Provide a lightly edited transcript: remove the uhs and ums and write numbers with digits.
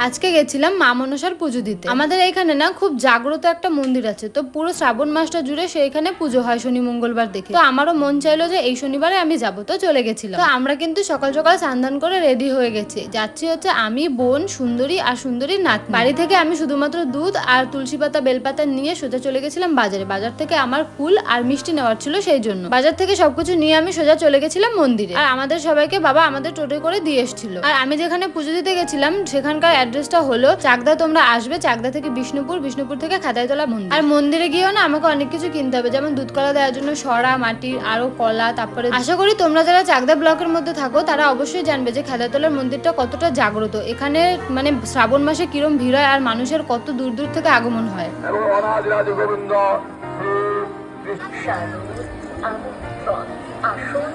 আজকে গেছিলাম মা মনসার পুজো দিতে। আমাদের এখানে না খুব জাগ্রত একটা মন্দির আছে, তো পুরো শ্রাবণ মাসটা জুড়ে সেইখানে পুজো হয় শনি মঙ্গলবার দেখে। তো আমারও মন চাইলো যে এই শনিবারে আমি যাবো, তো চলে গেছিলাম। তো আমরা কিন্তু সকাল সকাল স্নান করে রেডি হয়ে গেছি, যাচ্ছি হচ্ছে আমি, বোন, সুন্দরী আর সুন্দরীর নাত। বাড়ি থেকে আমি শুধুমাত্র দুধ আর তুলসী পাতা বেলপাতা নিয়ে সোজা চলে গেছিলাম বাজারে। বাজার থেকে আমার ফুল আর মিষ্টি নেওয়ার ছিল, সেই জন্য বাজার থেকে সবকিছু নিয়ে আমি সোজা চলে গেছিলাম মন্দিরে। আর আমাদের সবাইকে বাবা আমাদের টোটো করে দিয়ে এসেছিল। আর আমি যেখানে পুজো দিতে গেছিলাম সেখানকার অ্যাড্রেসটা হলো চাকদা। তোমরা আসবে চাকদা থেকে বিষ্ণুপুর, বিষ্ণুপুর থেকে খাদাইতলা মন্দির। আর মন্দিরে গিয়েও না আমাকে অনেক কিছু কিনতে হবে, যেমন দুধ কলা দেওয়ার জন্য সরা, মাটির আরো কলা। তারপরে আশা করি তোমরা যারা চাকদা ব্লকের মধ্যে থাকো তারা অবশ্যই জানবে যে খাদাইতলার মন্দিরটা কতটা জাগ্রত। এখানে মানে শ্রাবণ মাসে কিরম ভিড় হয় আর মানুষের কত দূর দূর থেকে আগমন হয়। আসুন